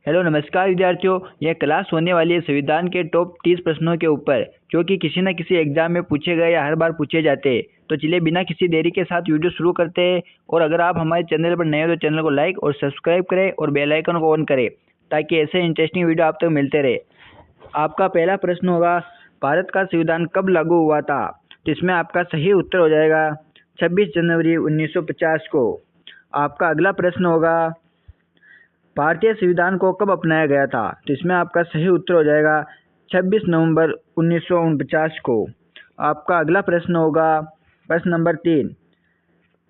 Hello नमस्कार विद्यार्थियों। यह क्लास होने वाली है संविधान के टॉप 30 प्रश्नों के ऊपर जो कि किसी न किसी एग्जाम में पूछे गए या हर बार पूछे जाते हैं। तो चलिए बिना किसी देरी के साथ वीडियो शुरू करते हैं। और अगर आप हमारे चैनल पर नए हो तो चैनल को लाइक और सब्सक्राइब करें और बेल आइकन को ऑन करें ताकि ऐसे इंटरेस्टिंग वीडियो आप तक मिलते रहे। आपका पहला प्रश्न होगा, भारत का संविधान कब लागू हुआ था? तो इसमें आपका सही उत्तर हो जाएगा 26 जनवरी 1950 को। आपका अगला प्रश्न होगा, भारतीय संविधान को कब अपनाया गया था? तो इसमें आपका सही उत्तर हो जाएगा 26 नवंबर 1949 को। आपका अगला प्रश्न होगा, प्रश्न नंबर 3,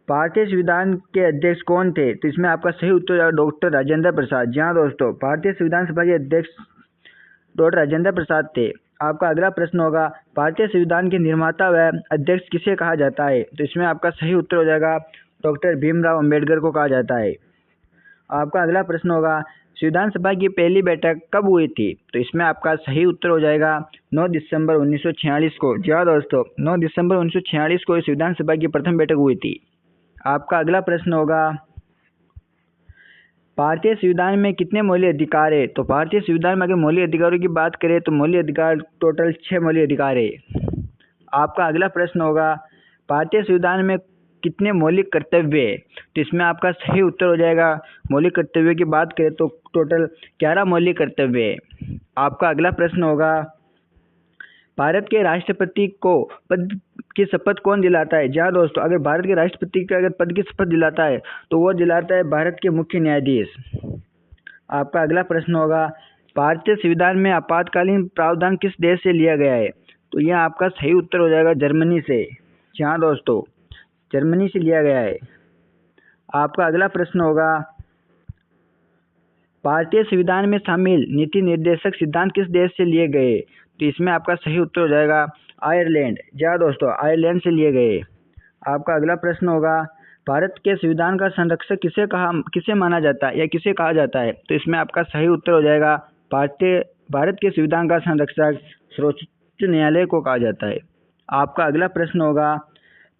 भारतीय संविधान के अध्यक्ष कौन थे? तो इसमें आपका सही उत्तर हो जाएगा डॉक्टर राजेंद्र प्रसाद। जी हाँ दोस्तों, भारतीय संविधान सभा के अध्यक्ष डॉक्टर राजेंद्र प्रसाद थे। आपका अगला प्रश्न होगा, भारतीय संविधान के निर्माता व अध्यक्ष किसे कहा जाता है? तो इसमें आपका सही उत्तर हो जाएगा डॉक्टर भीमराव अंबेडकर को कहा जाता है। आपका अगला प्रश्न होगा, संविधान सभा की पहली बैठक कब हुई थी? तो इसमें आपका सही उत्तर हो जाएगा 9 दिसंबर 1946 को। जी हाँ दोस्तों, 9 दिसंबर 1946 को संविधान सभा की प्रथम बैठक हुई थी। आपका अगला प्रश्न होगा, भारतीय संविधान में कितने मौलिक अधिकार है? तो भारतीय संविधान में अगर मौलिक अधिकारों की बात करें तो मौलिक अधिकार टोटल 6 मौलिक अधिकार है। आपका अगला प्रश्न होगा, भारतीय संविधान में कितने मौलिक कर्तव्य है? तो इसमें आपका सही उत्तर हो जाएगा, मौलिक कर्तव्यों की बात करें तो टोटल 11 मौलिक कर्तव्य है। आपका अगला प्रश्न होगा, भारत के राष्ट्रपति को पद की शपथ कौन दिलाता है? जी हाँ दोस्तों, अगर भारत के राष्ट्रपति को अगर पद की शपथ दिलाता है तो वो दिलाता है भारत के मुख्य न्यायाधीश। आपका अगला प्रश्न होगा, भारतीय संविधान में आपातकालीन प्रावधान किस देश से लिया गया है? तो यह आपका सही उत्तर हो जाएगा जर्मनी से। जी हाँ दोस्तों, जर्मनी से लिया गया है। आपका अगला प्रश्न होगा, भारतीय संविधान में शामिल नीति निर्देशक सिद्धांत किस देश से लिए गए? तो इसमें आपका सही उत्तर हो जाएगा आयरलैंड। जी हाँ दोस्तों, आयरलैंड से लिए गए। आपका अगला प्रश्न होगा, भारत के संविधान का संरक्षक किसे माना जाता है या किसे कहा जाता है? तो इसमें आपका सही उत्तर हो जाएगा भारत के संविधान का संरक्षक सर्वोच्च न्यायालय को कहा जाता है। आपका अगला प्रश्न होगा,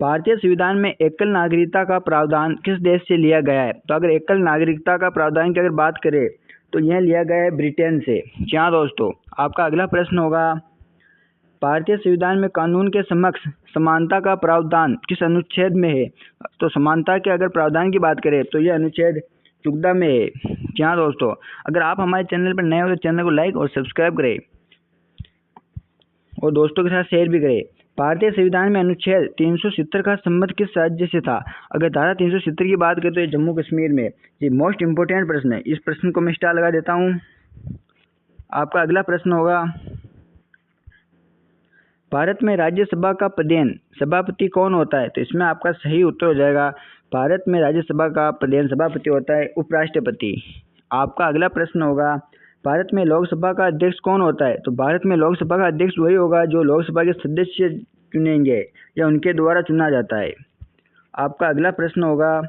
भारतीय संविधान में एकल नागरिकता का प्रावधान किस देश से लिया गया है? तो अगर एकल नागरिकता का प्रावधान की अगर बात करें तो यह लिया गया है ब्रिटेन से। जी हाँ दोस्तों, आपका अगला प्रश्न होगा, भारतीय संविधान में कानून के समक्ष समानता का प्रावधान किस अनुच्छेद में है? तो समानता के अगर प्रावधान की बात करें तो यह अनुच्छेद 14 में है। जी हाँ दोस्तों, अगर आप हमारे चैनल पर नए हो तो चैनल को लाइक और सब्सक्राइब करें और दोस्तों के साथ शेयर भी करें। भारतीय संविधान में अनुच्छेद 370 का संबंध किस राज्य से था? अगर धारा 370 की बात करें तो ये जम्मू कश्मीर में। ये मोस्ट इंपोर्टेंट प्रश्न है, इस प्रश्न को मैं स्टार लगा देता हूँ। आपका अगला प्रश्न होगा, भारत में राज्यसभा का पदेन सभापति कौन होता है? तो इसमें आपका सही उत्तर हो जाएगा, भारत में राज्यसभा का पदेन सभापति होता है उपराष्ट्रपति। आपका अगला प्रश्न होगा, भारत में लोकसभा का अध्यक्ष कौन होता है? तो भारत में लोकसभा का अध्यक्ष वही होगा जो लोकसभा के सदस्य चुनेंगे या उनके द्वारा चुना जाता है। आपका अगला प्रश्न होगा,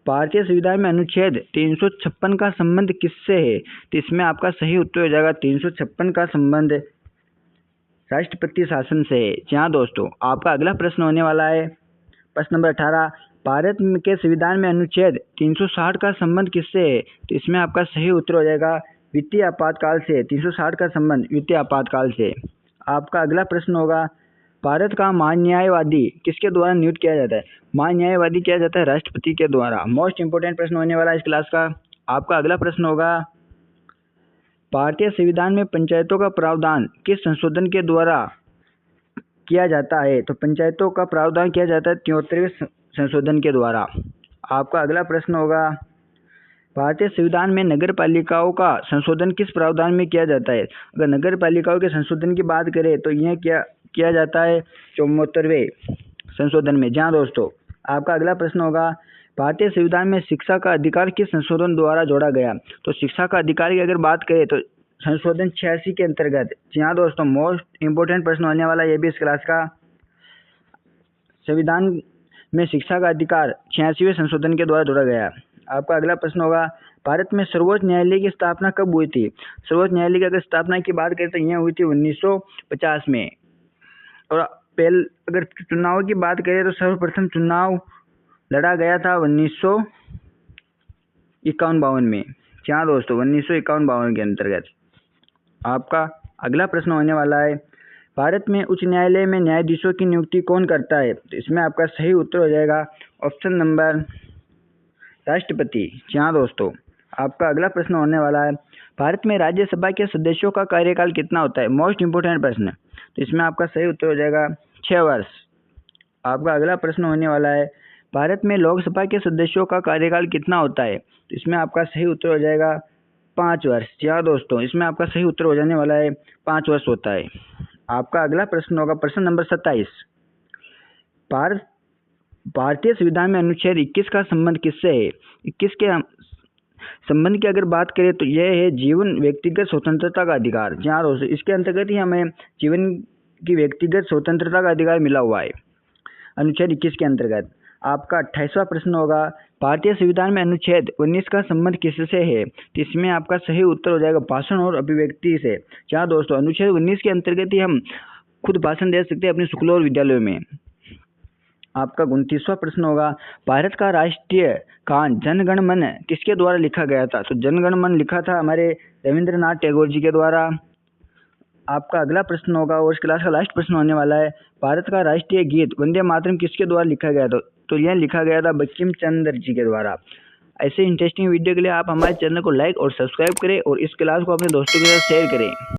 भारतीय संविधान में अनुच्छेद 356 का संबंध किससे है? तो इसमें आपका सही उत्तर हो जाएगा 356 का संबंध राष्ट्रपति शासन से है। जी हाँ दोस्तों, आपका अगला प्रश्न होने वाला है प्रश्न नंबर 18, भारत के संविधान में अनुच्छेद 360 का संबंध किससे है? तो इसमें आपका सही उत्तर हो जाएगा वित्तीय आपातकाल से। 360 का संबंध वित्तीय आपातकाल से। आपका अगला प्रश्न होगा, भारत का महान्यायवादी किसके द्वारा नियुक्त किया जाता है? महान्यायवादी किया जाता है राष्ट्रपति के द्वारा। मोस्ट इंपोर्टेंट प्रश्न होने वाला है इस क्लास का। आपका अगला प्रश्न होगा, भारतीय संविधान में पंचायतों का प्रावधान किस संशोधन के द्वारा किया जाता है? तो पंचायतों का प्रावधान किया जाता है 73वें संशोधन के द्वारा। आपका अगला प्रश्न होगा, भारतीय संविधान में नगर पालिकाओं का संशोधन किस प्रावधान में किया जाता है? अगर नगर पालिकाओं के संशोधन की बात करें तो यह किया जाता है 74वें संशोधन में। जहाँ दोस्तों, आपका अगला प्रश्न होगा, भारतीय संविधान में शिक्षा का अधिकार किस संशोधन द्वारा जोड़ा गया? तो शिक्षा का अधिकार की अगर बात करें तो संशोधन 86 के अंतर्गत। जी हाँ दोस्तों, मोस्ट इंपोर्टेंट प्रश्न होने वाला ये भी इस क्लास का। संविधान में शिक्षा का अधिकार 86वें संशोधन के द्वारा जोड़ा गया। आपका अगला प्रश्न होगा, भारत में सर्वोच्च न्यायालय की स्थापना कब हुई थी? सर्वोच्च न्यायालय की अगर स्थापना की बात करें तो यह हुई थी 1950 में। और अगर चुनाव की बात करें तो सर्वप्रथम चुनाव लड़ा गया था 1951-52 में। जी हाँ दोस्तों, 1951-52 के अंतर्गत। आपका अगला प्रश्न होने वाला है, भारत में उच्च न्यायालय में न्यायाधीशों की नियुक्ति कौन करता है? तो इसमें आपका सही उत्तर हो जाएगा ऑप्शन नंबर राष्ट्रपति। जी हाँ दोस्तों। आपका अगला प्रश्न होने वाला है, भारत में राज्यसभा के सदस्यों का कार्यकाल कितना होता है? मोस्ट इंपोर्टेंट प्रश्न। तो इसमें आपका सही उत्तर हो जाएगा 6 वर्ष। आपका अगला प्रश्न होने वाला है, भारत में लोकसभा के सदस्यों का कार्यकाल कितना होता है? तो इसमें आपका सही उत्तर हो जाएगा 5 वर्ष। जी हाँ दोस्तों, इसमें आपका सही उत्तर हो जाने वाला है 5 वर्ष होता है। आपका अगला प्रश्न होगा प्रश्न नंबर 27। भारतीय संविधान में अनुच्छेद 21 का संबंध किससे है? 21 के संबंध की अगर बात करें तो यह है जीवन व्यक्तिगत स्वतंत्रता का अधिकार। जी हाँ दोस्तों, इसके अंतर्गत ही हमें जीवन की व्यक्तिगत स्वतंत्रता का अधिकार मिला हुआ है अनुच्छेद 21 के अंतर्गत। आपका 28वां प्रश्न होगा, भारतीय संविधान में अनुच्छेद 19 का संबंध किससे है? तो इसमें आपका सही उत्तर हो जाएगा भाषण और अभिव्यक्ति से। जी हाँ दोस्तों, अनुच्छेद 19 के अंतर्गत ही हम खुद भाषण दे सकते हैं अपने स्कूलों और विद्यालयों में। आपका 29वां प्रश्न होगा, भारत का राष्ट्रीय गान जन गण मन किसके द्वारा लिखा गया था? तो जन गण मन लिखा था हमारे रविंद्रनाथ टैगोर जी के द्वारा। आपका अगला प्रश्न होगा और इस क्लास का लास्ट प्रश्न होने वाला है, भारत का राष्ट्रीय गीत वंदे मातरम किसके द्वारा लिखा गया था? तो यह लिखा गया था बंकिम चंद्र जी के द्वारा। ऐसे इंटरेस्टिंग वीडियो के लिए आप हमारे चैनल को लाइक और सब्सक्राइब करें और इस क्लास को अपने दोस्तों के साथ शेयर करें।